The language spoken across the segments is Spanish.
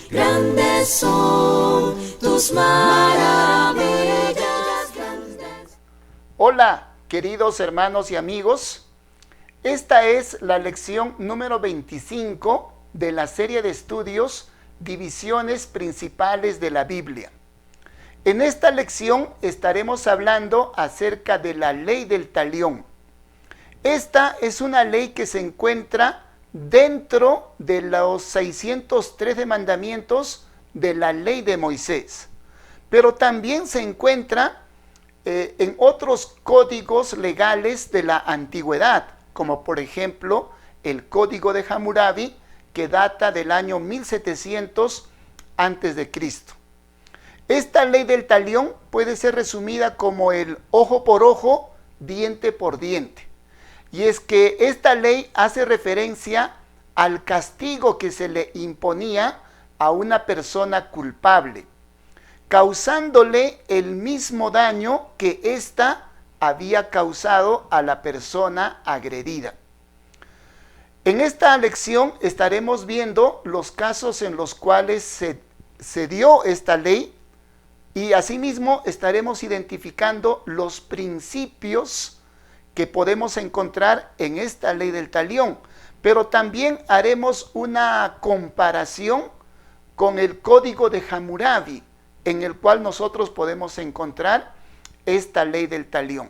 grandes son tus maravillas. Hola, queridos hermanos y amigos. Esta es la lección número 25 de la serie de estudios Divisiones Principales de la Biblia. En esta lección estaremos hablando acerca de la ley del talión. Esta es una ley que se encuentra dentro de los 613 mandamientos de la ley de Moisés, pero también se encuentra en otros códigos legales de la antigüedad, como por ejemplo el Código de Hammurabi, que data del año 1700 a.C. Esta ley del talión puede ser resumida como el ojo por ojo, diente por diente. Y es que esta ley hace referencia al castigo que se le imponía a una persona culpable, causándole el mismo daño que ésta había causado a la persona agredida. En esta lección estaremos viendo los casos en los cuales se dio esta ley y asimismo estaremos identificando los principios que podemos encontrar en esta ley del talión, pero también haremos una comparación con el Código de Hammurabi, en el cual nosotros podemos encontrar esta ley del talión.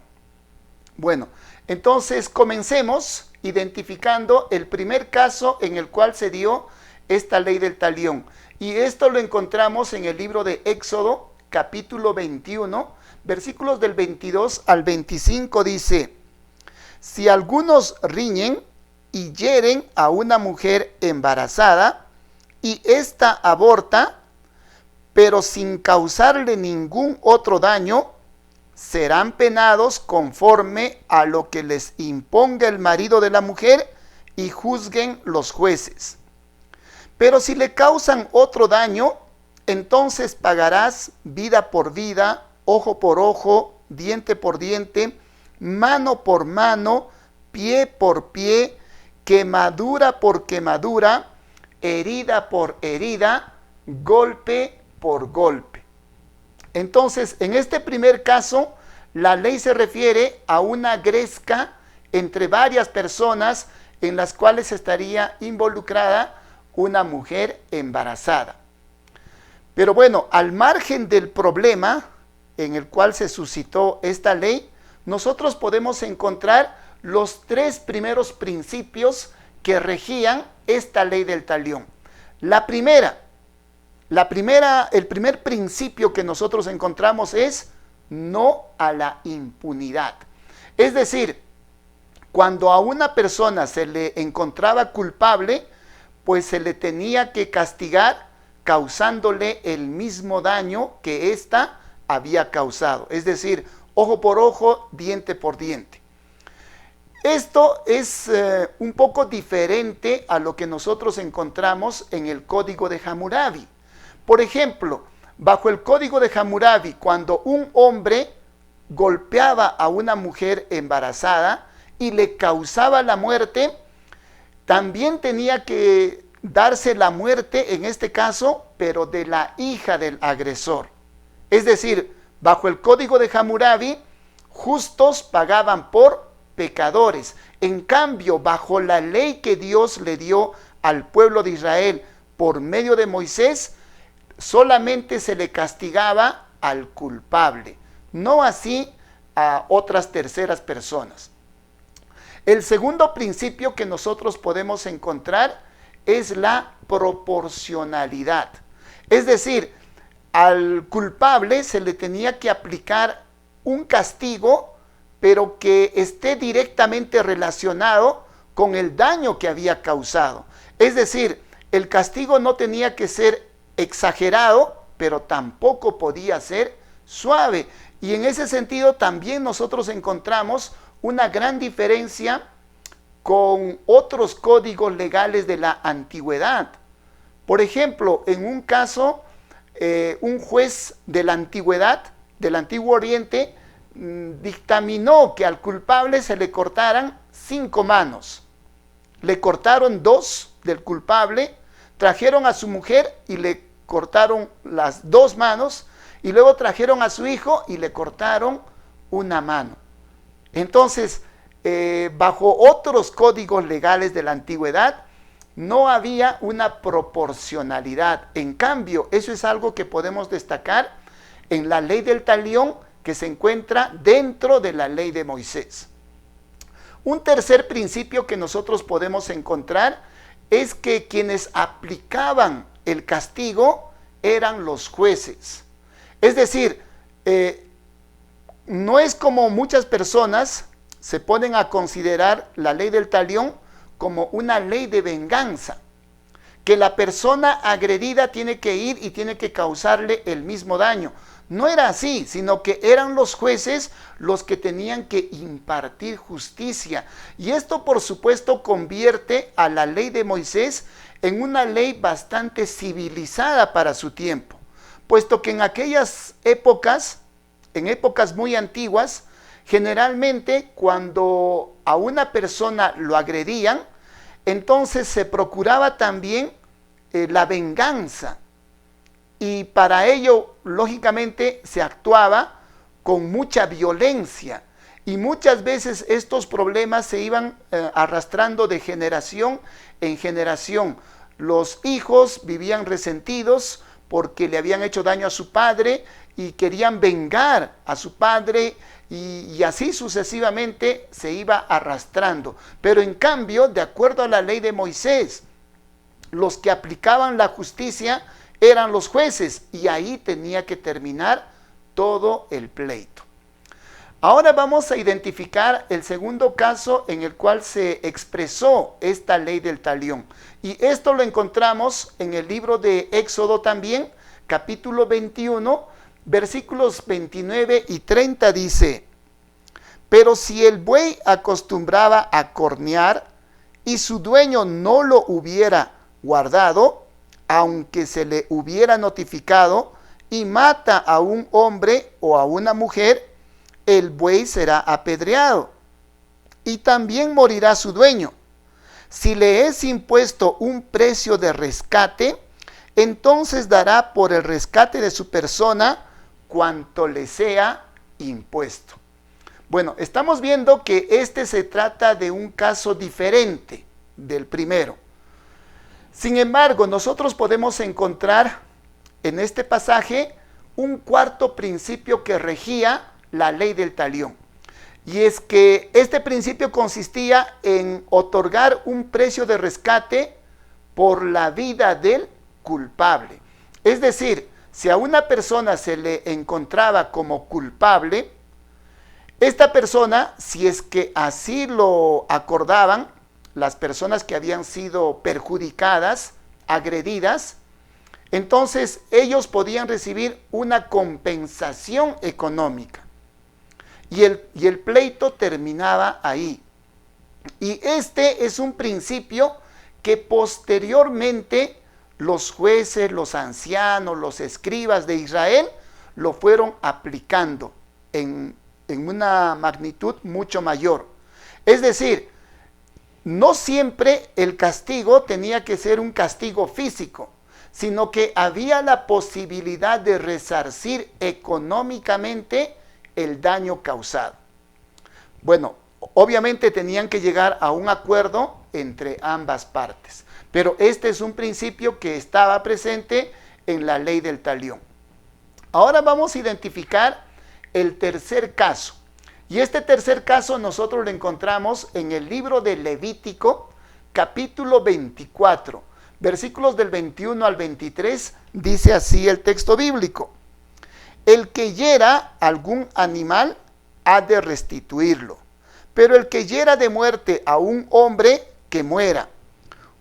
Bueno, entonces comencemos identificando el primer caso en el cual se dio esta ley del talión. Y esto lo encontramos en el libro de Éxodo, capítulo 21, versículos del 22 al 25, dice: si algunos riñen y hieren a una mujer embarazada y ésta aborta, pero sin causarle ningún otro daño, serán penados conforme a lo que les imponga el marido de la mujer y juzguen los jueces. Pero si le causan otro daño, entonces pagarás vida por vida, ojo por ojo, diente por diente, mano por mano, pie por pie, quemadura por quemadura, herida por herida, golpe por golpe. Entonces, en este primer caso, la ley se refiere a una gresca entre varias personas en las cuales estaría involucrada una mujer embarazada. Pero bueno, al margen del problema en el cual se suscitó esta ley, nosotros podemos encontrar los tres primeros principios que regían esta ley del talión. El primer principio que nosotros encontramos es no a la impunidad. Es decir, cuando a una persona se le encontraba culpable, pues se le tenía que castigar causándole el mismo daño que ésta había causado. Es decir, ojo por ojo, diente por diente. Esto es un poco diferente a lo que nosotros encontramos en el Código de Hammurabi. Por ejemplo, bajo el Código de Hammurabi, cuando un hombre golpeaba a una mujer embarazada y le causaba la muerte, también tenía que darse la muerte, en este caso, pero de la hija del agresor. Es decir, bajo el Código de Hammurabi, justos pagaban por pecadores. En cambio, bajo la ley que Dios le dio al pueblo de Israel por medio de Moisés, solamente se le castigaba al culpable, no así a otras terceras personas. El segundo principio que nosotros podemos encontrar es la proporcionalidad. Es decir, al culpable se le tenía que aplicar un castigo, pero que esté directamente relacionado con el daño que había causado. Es decir, el castigo no tenía que ser exagerado, pero tampoco podía ser suave. Y en ese sentido también nosotros encontramos una gran diferencia con otros códigos legales de la antigüedad. Por ejemplo, en un caso, un juez de la antigüedad, del Antiguo Oriente, dictaminó que al culpable se le cortaran 5 manos. le cortaron dos del culpable, trajeron a su mujer y le cortaron las dos manos, y luego trajeron a su hijo y le cortaron una mano. Entonces, bajo otros códigos legales de la antigüedad, no había una proporcionalidad. En cambio, eso es algo que podemos destacar en la ley del talión, que se encuentra dentro de la ley de Moisés. Un tercer principio que nosotros podemos encontrar es que quienes aplicaban el castigo eran los jueces. Es decir, no es como muchas personas se ponen a considerar la ley del talión como una ley de venganza, que la persona agredida tiene que ir y tiene que causarle el mismo daño. No era así, sino que eran los jueces los que tenían que impartir justicia. Y esto, por supuesto, convierte a la ley de Moisés en una ley bastante civilizada para su tiempo, puesto que en aquellas épocas, en épocas muy antiguas, generalmente cuando a una persona lo agredían, entonces se procuraba también la venganza. Y para ello, lógicamente, se actuaba con mucha violencia. Y muchas veces estos problemas se iban arrastrando de generación en generación. Los hijos vivían resentidos porque le habían hecho daño a su padre y querían vengar a su padre, y así sucesivamente se iba arrastrando. Pero en cambio, de acuerdo a la ley de Moisés, los que aplicaban la justicia eran los jueces, y ahí tenía que terminar todo el pleito. Ahora vamos a identificar el segundo caso en el cual se expresó esta ley del talión. Y esto lo encontramos en el libro de Éxodo también, capítulo 21, versículos 29 y 30 dice: pero si el buey acostumbraba a cornear y su dueño no lo hubiera guardado, aunque se le hubiera notificado, y mata a un hombre o a una mujer, el buey será apedreado, y también morirá su dueño. Si le es impuesto un precio de rescate, entonces dará por el rescate de su persona cuanto le sea impuesto. Bueno, estamos viendo que este se trata de un caso diferente del primero. Sin embargo, nosotros podemos encontrar en este pasaje un cuarto principio que regía la ley del talión. Y es que este principio consistía en otorgar un precio de rescate por la vida del culpable. Es decir, si a una persona se le encontraba como culpable, esta persona, si es que así lo acordaban las personas que habían sido perjudicadas, agredidas, entonces ellos podían recibir una compensación económica. Y el pleito terminaba ahí. Y este es un principio que posteriormente los jueces, los ancianos, los escribas de Israel lo fueron aplicando en una magnitud mucho mayor. Es decir, no siempre el castigo tenía que ser un castigo físico, sino que había la posibilidad de resarcir económicamente el daño causado. Bueno, obviamente tenían que llegar a un acuerdo entre ambas partes, pero este es un principio que estaba presente en la ley del talión. Ahora vamos a identificar el tercer caso. Y este tercer caso nosotros lo encontramos en el libro de Levítico, capítulo 24, versículos del 21 al 23, dice así el texto bíblico: el que hiera algún animal ha de restituirlo, pero el que hiera de muerte a un hombre, que muera.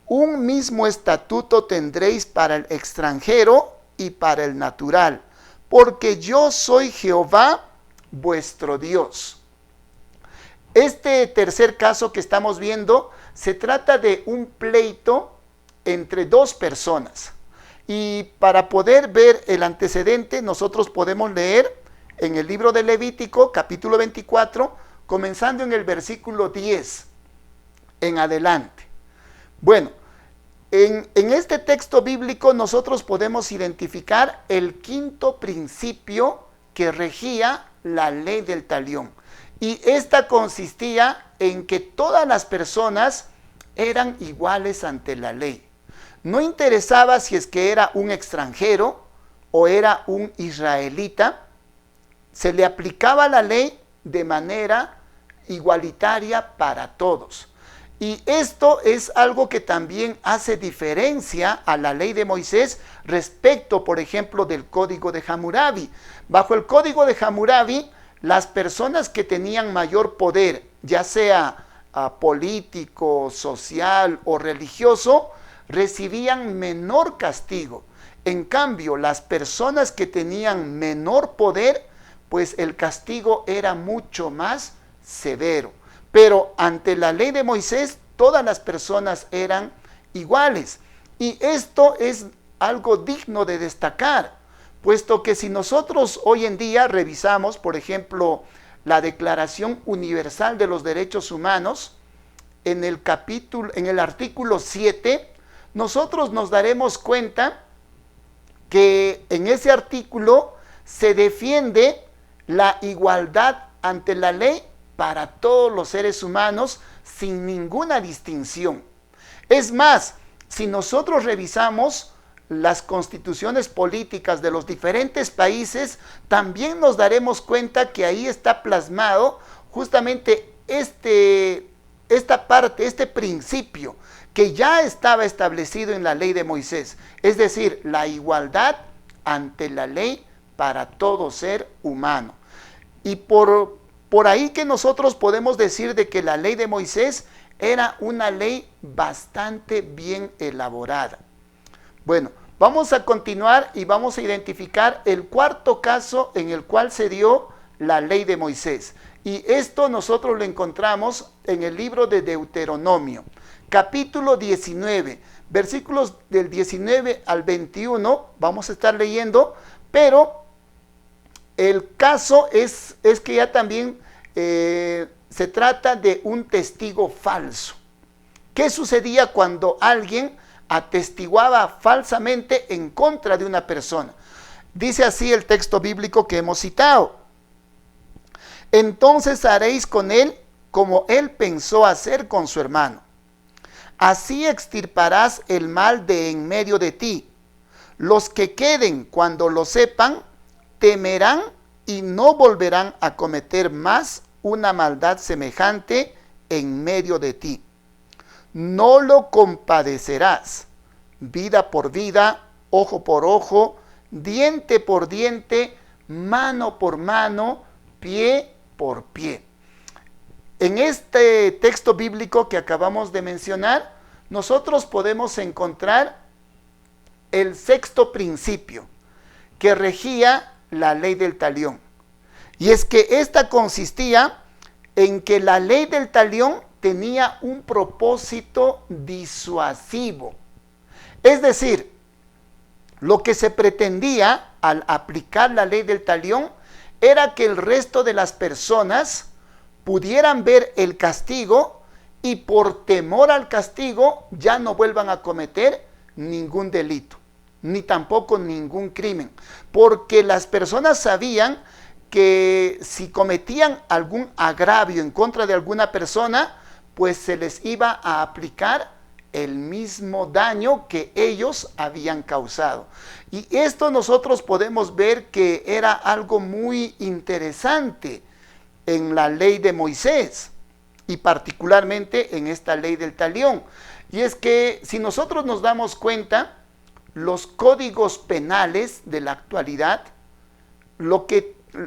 Un mismo estatuto tendréis para el extranjero y para el natural, porque yo soy Jehová vuestro Dios. Este tercer caso que estamos viendo se trata de un pleito entre dos personas. Y para poder ver el antecedente, nosotros podemos leer en el libro de Levítico, capítulo 24, comenzando en el versículo 10 en adelante. Bueno, en este texto bíblico nosotros podemos identificar el quinto principio que regía la ley del talión. Y esta consistía en que todas las personas eran iguales ante la ley. No interesaba si es que era un extranjero o era un israelita, se le aplicaba la ley de manera igualitaria para todos. Y esto es algo que también hace diferencia a la ley de Moisés respecto, por ejemplo, del Código de Hammurabi. Bajo el Código de Hammurabi, las personas que tenían mayor poder, ya sea político, social o religioso, recibían menor castigo. En cambio, las personas que tenían menor poder, pues el castigo era mucho más severo. Pero ante la ley de Moisés, todas las personas eran iguales. Y esto es algo digno de destacar, puesto que si nosotros hoy en día revisamos, por ejemplo, la Declaración Universal de los Derechos Humanos, en el artículo 7, nosotros nos daremos cuenta que en ese artículo se defiende la igualdad ante la ley para todos los seres humanos sin ninguna distinción. Es más, si nosotros revisamos las constituciones políticas de los diferentes países, también nos daremos cuenta que ahí está plasmado justamente esta parte, este principio que ya estaba establecido en la ley de Moisés, es decir, la igualdad ante la ley para todo ser humano. Y por ahí que nosotros podemos decir de que la ley de Moisés era una ley bastante bien elaborada. Bueno, vamos a continuar y vamos a identificar el cuarto caso en el cual se dio la ley de Moisés. Y esto nosotros lo encontramos en el libro de Deuteronomio, capítulo 19, versículos del 19 al 21, vamos a estar leyendo, pero el caso es que ya también se trata de un testigo falso. ¿Qué sucedía cuando alguien atestiguaba falsamente en contra de una persona? Dice así el texto bíblico que hemos citado: entonces haréis con él como él pensó hacer con su hermano. Así extirparás el mal de en medio de ti. Los que queden cuando lo sepan, temerán y no volverán a cometer más una maldad semejante en medio de ti. No lo compadecerás, vida por vida, ojo por ojo, diente por diente, mano por mano, pie por pie. En este texto bíblico que acabamos de mencionar, nosotros podemos encontrar el sexto principio que regía la ley del talión. Y es que esta consistía en que la ley del talión tenía un propósito disuasivo. Es decir, lo que se pretendía al aplicar la ley del talión era que el resto de las personas pudieran ver el castigo y por temor al castigo ya no vuelvan a cometer ningún delito, ni tampoco ningún crimen, porque las personas sabían que si cometían algún agravio en contra de alguna persona, pues se les iba a aplicar el mismo daño que ellos habían causado. Y esto nosotros podemos ver que era algo muy interesante en la ley de Moisés y particularmente en esta ley del talión. Y es que si nosotros nos damos cuenta, los códigos penales de la actualidad,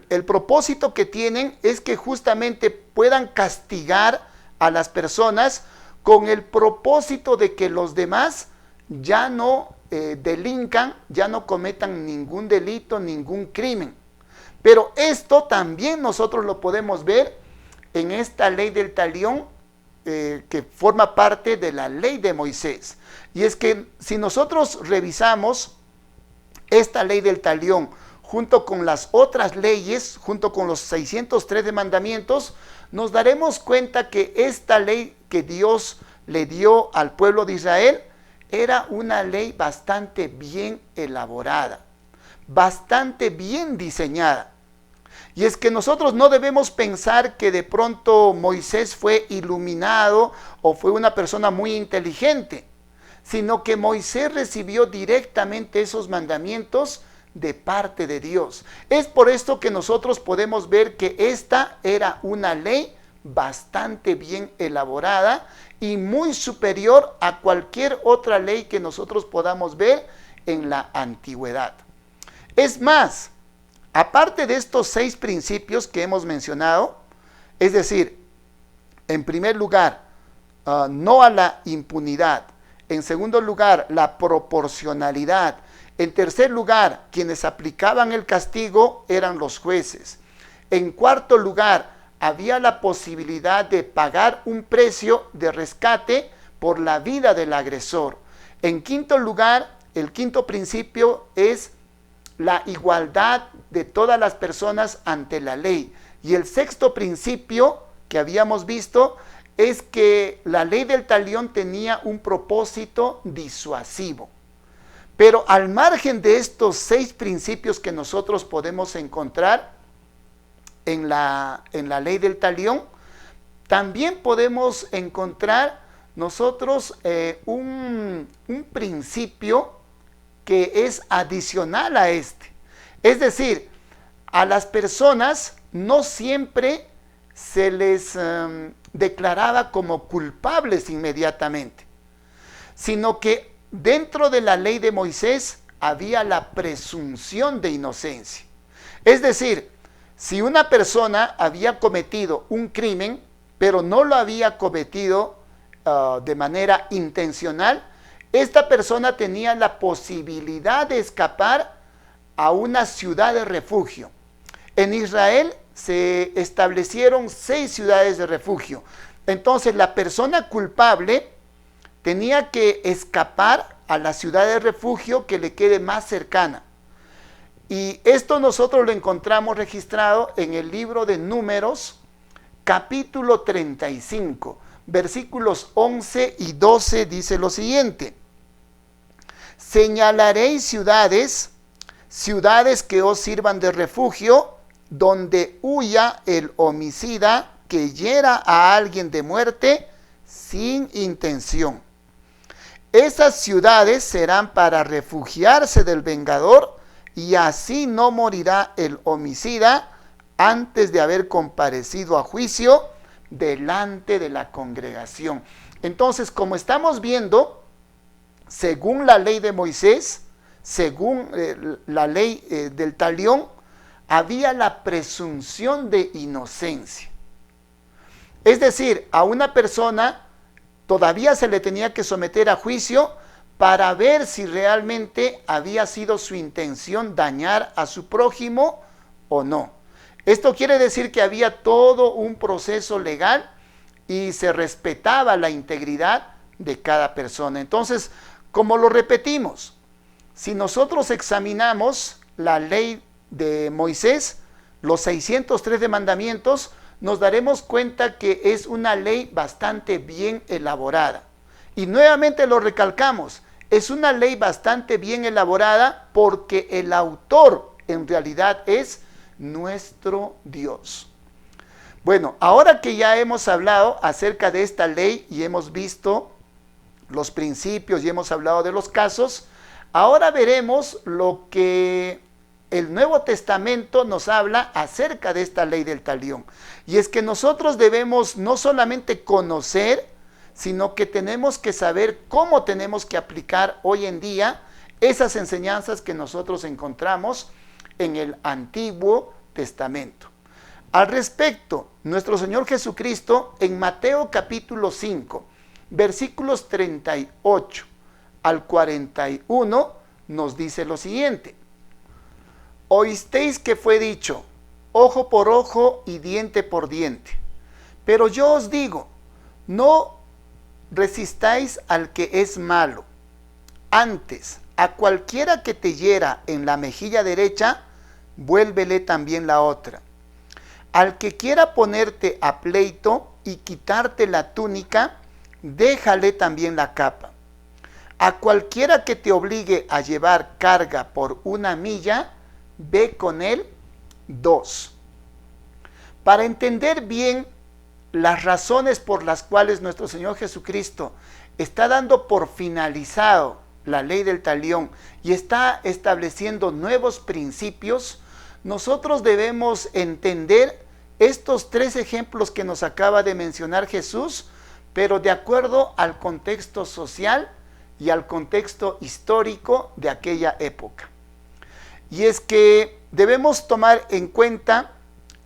el propósito que tienen es que justamente puedan castigar a las personas con el propósito de que los demás ya no delincan, ya no cometan ningún delito, ningún crimen. Pero esto también nosotros lo podemos ver en esta ley del talión que forma parte de la ley de Moisés. Y es que si nosotros revisamos esta ley del talión junto con las otras leyes, junto con los 613 mandamientos, nos daremos cuenta que esta ley que Dios le dio al pueblo de Israel era una ley bastante bien elaborada, bastante bien diseñada. Y es que nosotros no debemos pensar que de pronto Moisés fue iluminado o fue una persona muy inteligente, sino que Moisés recibió directamente esos mandamientos de parte de Dios. Es por esto que nosotros podemos ver que esta era una ley bastante bien elaborada y muy superior a cualquier otra ley que nosotros podamos ver en la antigüedad. Es más, aparte de estos 6 principios que hemos mencionado, es decir, en primer lugar, no a la impunidad. En segundo lugar, la proporcionalidad. En tercer lugar, quienes aplicaban el castigo eran los jueces. En cuarto lugar, había la posibilidad de pagar un precio de rescate por la vida del agresor. En quinto lugar, el quinto principio es la igualdad de todas las personas ante la ley. Y el sexto principio que habíamos visto es que la ley del talión tenía un propósito disuasivo. Pero al margen de estos 6 principios que nosotros podemos encontrar en la ley del talión, también podemos encontrar nosotros un principio que es adicional a este. Es decir, a las personas no siempre se les declaraba como culpables inmediatamente, sino que dentro de la ley de Moisés había la presunción de inocencia. Es decir, si una persona había cometido un crimen, pero no lo había cometido de manera intencional, esta persona tenía la posibilidad de escapar a una ciudad de refugio. En Israel se establecieron 6 ciudades de refugio. Entonces la persona culpable tenía que escapar a la ciudad de refugio que le quede más cercana. Y esto nosotros lo encontramos registrado en el libro de Números, capítulo 35, versículos 11 y 12, dice lo siguiente: señalaréis ciudades que os sirvan de refugio, donde huya el homicida que hiera a alguien de muerte sin intención. Esas ciudades serán para refugiarse del vengador, y así no morirá el homicida antes de haber comparecido a juicio delante de la congregación. Entonces, como estamos viendo, según la ley de Moisés, según la ley del talión, había la presunción de inocencia. Es decir, a una persona todavía se le tenía que someter a juicio para ver si realmente había sido su intención dañar a su prójimo o no. Esto quiere decir que había todo un proceso legal y se respetaba la integridad de cada persona. Entonces, como lo repetimos, si nosotros examinamos la ley de Moisés, los 613 mandamientos, nos daremos cuenta que es una ley bastante bien elaborada. Y nuevamente lo recalcamos, es una ley bastante bien elaborada porque el autor en realidad es nuestro Dios. Bueno, ahora que ya hemos hablado acerca de esta ley y hemos visto los principios y hemos hablado de los casos, ahora veremos lo que el Nuevo Testamento nos habla acerca de esta ley del talión. Y es que nosotros debemos no solamente conocer, sino que tenemos que saber cómo tenemos que aplicar hoy en día esas enseñanzas que nosotros encontramos en el Antiguo Testamento. Al respecto, nuestro Señor Jesucristo en Mateo capítulo 5, versículos 38 al 41, nos dice lo siguiente: oísteis que fue dicho, ojo por ojo y diente por diente. Pero yo os digo, no resistáis al que es malo. Antes, a cualquiera que te hiera en la mejilla derecha, vuélvele también la otra. Al que quiera ponerte a pleito y quitarte la túnica, déjale también la capa. A cualquiera que te obligue a llevar carga por 1 milla, ve con él 2. Para entender bien las razones por las cuales nuestro Señor Jesucristo está dando por finalizado la ley del talión y está estableciendo nuevos principios, nosotros debemos entender estos 3 ejemplos que nos acaba de mencionar Jesús, pero de acuerdo al contexto social y al contexto histórico de aquella época. Y es que debemos tomar en cuenta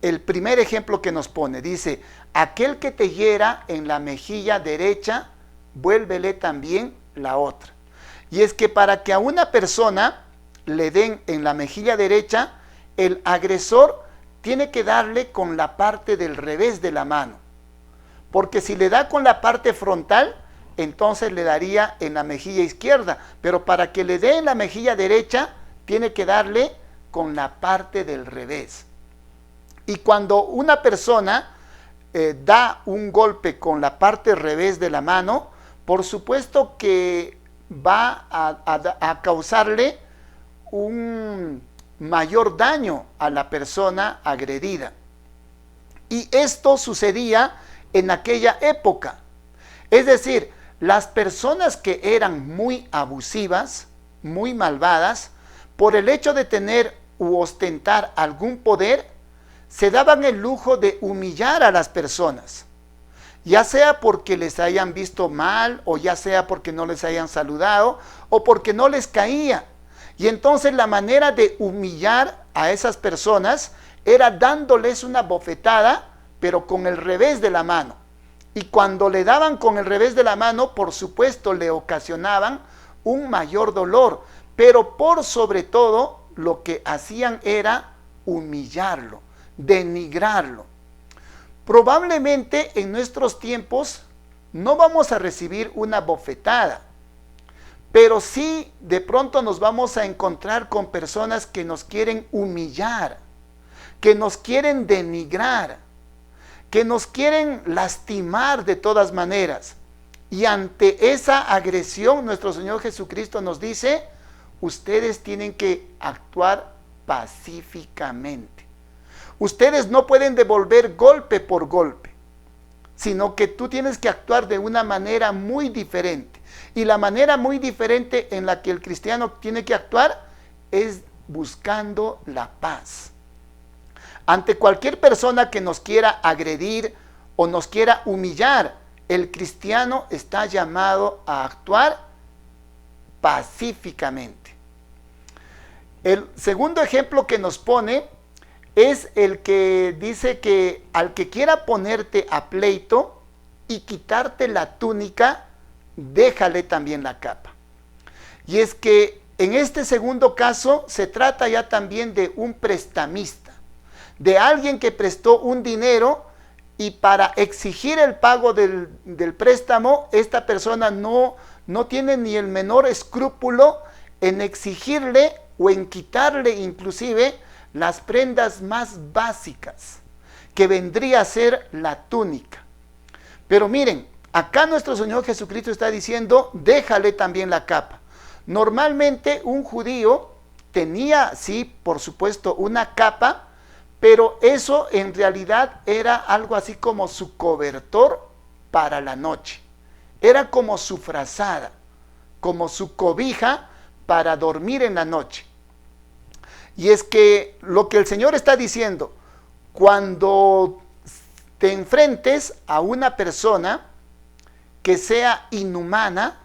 el primer ejemplo que nos pone. Dice, aquel que te hiera en la mejilla derecha, vuélvele también la otra. Y es que para que a una persona le den en la mejilla derecha, el agresor tiene que darle con la parte del revés de la mano. Porque si le da con la parte frontal, entonces le daría en la mejilla izquierda. Pero para que le dé en la mejilla derecha, tiene que darle con la parte del revés. Y cuando una persona da un golpe con la parte revés de la mano, por supuesto que va a causarle un mayor daño a la persona agredida. Y esto sucedía en aquella época. Es decir, las personas que eran muy abusivas, muy malvadas, por el hecho de tener u ostentar algún poder, se daban el lujo de humillar a las personas, ya sea porque les hayan visto mal, o ya sea porque no les hayan saludado, o porque no les caía. Y entonces la manera de humillar a esas personas era dándoles una bofetada, pero con el revés de la mano. Y cuando le daban con el revés de la mano, por supuesto le ocasionaban un mayor dolor, pero por sobre todo lo que hacían era humillarlo, denigrarlo. Probablemente en nuestros tiempos no vamos a recibir una bofetada, pero sí de pronto nos vamos a encontrar con personas que nos quieren humillar, que nos quieren denigrar, que nos quieren lastimar de todas maneras. Y ante esa agresión, nuestro Señor Jesucristo nos dice, ustedes tienen que actuar pacíficamente. Ustedes no pueden devolver golpe por golpe, sino que tú tienes que actuar de una manera muy diferente. Y la manera muy diferente en la que el cristiano tiene que actuar es buscando la paz. Ante cualquier persona que nos quiera agredir o nos quiera humillar, el cristiano está llamado a actuar pacíficamente. El segundo ejemplo que nos pone es el que dice que al que quiera ponerte a pleito y quitarte la túnica, déjale también la capa. Y es que en este segundo caso se trata ya también de un prestamista, de alguien que prestó un dinero y para exigir el pago del préstamo, esta persona no tiene ni el menor escrúpulo en exigirle o en quitarle inclusive las prendas más básicas, que vendría a ser la túnica. Pero miren, acá nuestro Señor Jesucristo está diciendo, déjale también la capa. Normalmente un judío tenía, sí, por supuesto, una capa, pero eso en realidad era algo así como su cobertor para la noche. Era como su frazada, como su cobija para dormir en la noche. Y es que lo que el Señor está diciendo, cuando te enfrentes a una persona que sea inhumana,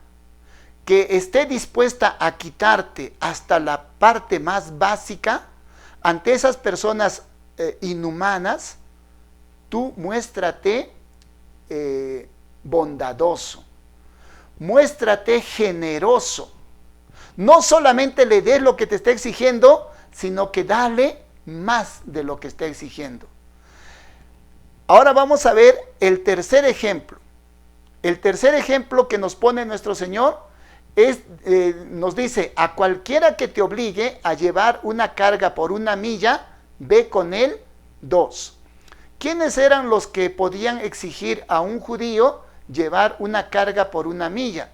que esté dispuesta a quitarte hasta la parte más básica, ante esas personas inhumanas, tú muéstrate bondadoso, muéstrate generoso. No solamente le des lo que te está exigiendo, sino que dale más de lo que está exigiendo. Ahora vamos a ver el tercer ejemplo. El tercer ejemplo que nos pone nuestro Señor es, nos dice, a cualquiera que te obligue a llevar una carga por 1 milla, ve con él 2. ¿Quiénes eran los que podían exigir a un judío llevar una carga por una milla.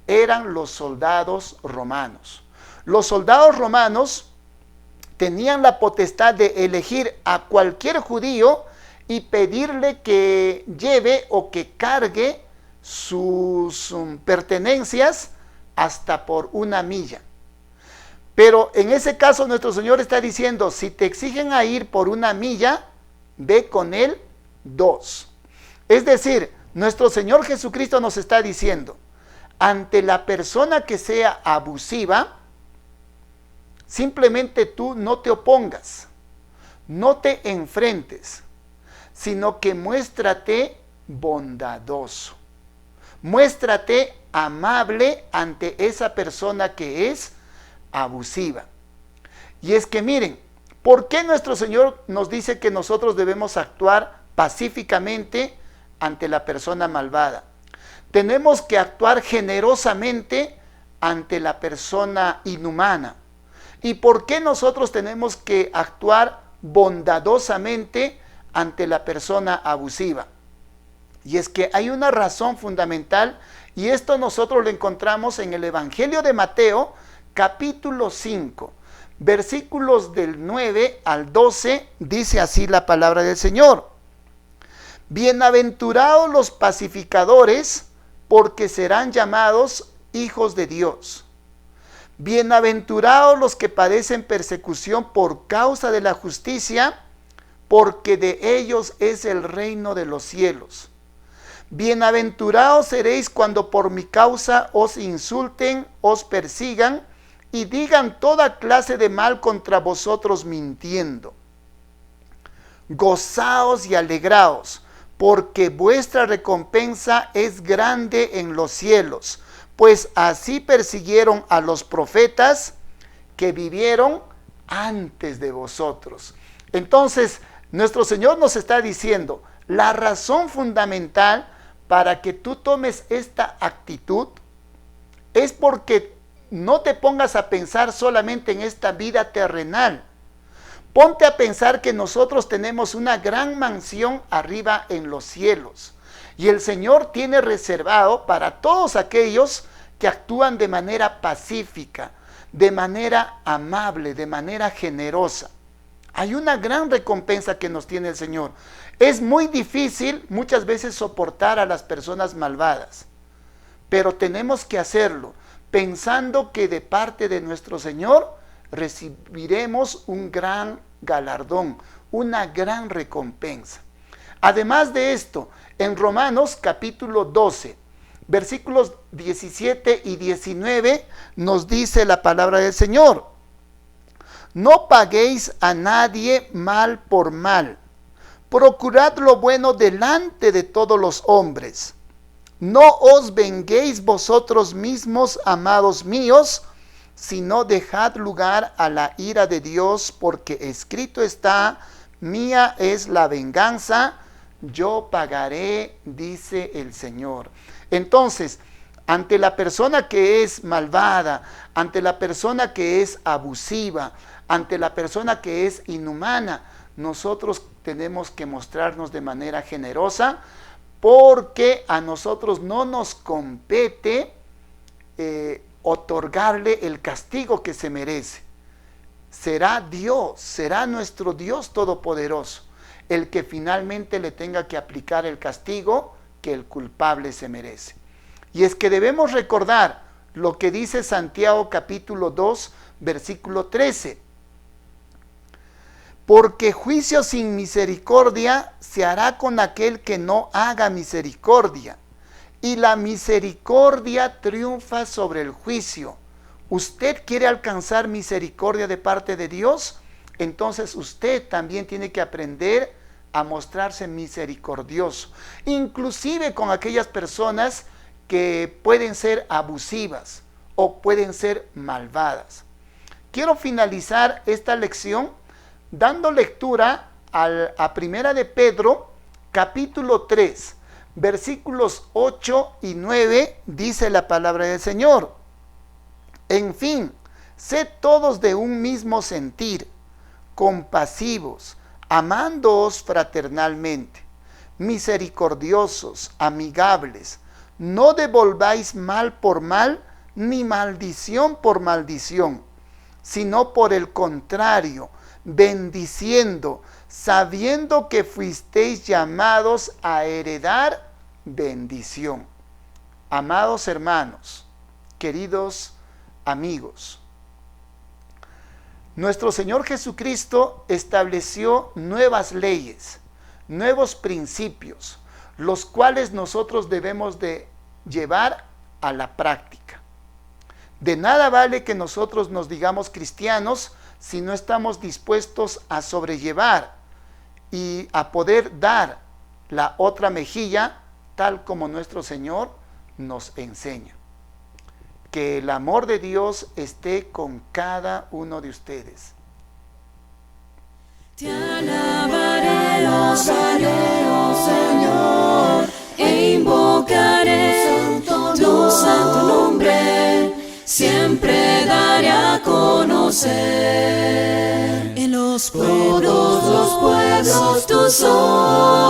Eran los soldados romanos. Los soldados romanos tenían la potestad de elegir a cualquier judío y pedirle que lleve o que cargue sus pertenencias hasta por una milla. Pero en ese caso nuestro Señor está diciendo, si te exigen a ir por una milla, ve con él 2. Es decir, nuestro Señor Jesucristo nos está diciendo, ante la persona que sea abusiva, simplemente tú no te opongas, no te enfrentes, sino que muéstrate bondadoso, muéstrate amable ante esa persona que es abusiva. Y es que miren, ¿por qué nuestro Señor nos dice que nosotros debemos actuar pacíficamente ante la persona malvada? Tenemos que actuar generosamente ante la persona inhumana. ¿Y por qué nosotros tenemos que actuar bondadosamente ante la persona abusiva? Y es que hay una razón fundamental, y esto nosotros lo encontramos en el Evangelio de Mateo, capítulo 5, versículos del 9 al 12, dice así la palabra del Señor. Bienaventurados los pacificadores, porque serán llamados hijos de Dios. Bienaventurados los que padecen persecución por causa de la justicia, porque de ellos es el reino de los cielos. Bienaventurados seréis cuando por mi causa os insulten, os persigan y digan toda clase de mal contra vosotros mintiendo. Gozaos y alegraos, porque vuestra recompensa es grande en los cielos, pues así persiguieron a los profetas que vivieron antes de vosotros. Entonces, nuestro Señor nos está diciendo, la razón fundamental para que tú tomes esta actitud es porque no te pongas a pensar solamente en esta vida terrenal. Ponte a pensar que nosotros tenemos una gran mansión arriba en los cielos. Y el Señor tiene reservado para todos aquellos que actúan de manera pacífica, de manera amable, de manera generosa. Hay una gran recompensa que nos tiene el Señor. Es muy difícil muchas veces soportar a las personas malvadas, pero tenemos que hacerlo pensando que de parte de nuestro Señor recibiremos un gran galardón, una gran recompensa. Además de esto, en Romanos capítulo 12, versículos 17 y 19 nos dice la palabra del Señor. No paguéis a nadie mal por mal. Procurad lo bueno delante de todos los hombres. No os venguéis vosotros mismos, amados míos, sino dejad lugar a la ira de Dios, porque escrito está, mía es la venganza, yo pagaré, dice el Señor. Entonces, ante la persona que es malvada, ante la persona que es abusiva, ante la persona que es inhumana, nosotros tenemos que mostrarnos de manera generosa, porque a nosotros no nos compete otorgarle el castigo que se merece. Será Dios, será nuestro Dios todopoderoso el que finalmente le tenga que aplicar el castigo que el culpable se merece. Y es que debemos recordar lo que dice Santiago capítulo 2, versículo 13. Porque juicio sin misericordia se hará con aquel que no haga misericordia. Y la misericordia triunfa sobre el juicio. ¿Usted quiere alcanzar misericordia de parte de Dios? Entonces usted también tiene que aprender a mostrarse misericordioso, inclusive con aquellas personas que pueden ser abusivas o pueden ser malvadas. Quiero finalizar esta lección dando lectura a Primera de Pedro, capítulo 3, versículos 8 y 9, dice la palabra del Señor. En fin, sed todos de un mismo sentir, compasivos, amándoos fraternalmente, misericordiosos, amigables. No devolváis mal por mal, ni maldición por maldición, sino por el contrario, bendiciendo, sabiendo que fuisteis llamados a heredar bendición. Amados hermanos, queridos amigos, nuestro Señor Jesucristo estableció nuevas leyes, nuevos principios, los cuales nosotros debemos de llevar a la práctica. De nada vale que nosotros nos digamos cristianos si no estamos dispuestos a sobrellevar y a poder dar la otra mejilla, tal como nuestro Señor nos enseña. Que el amor de Dios esté con cada uno de ustedes. Te alabaré, oh Señor, e invocaré tu santo nombre, siempre daré a conocer en todos los pueblos tu sol.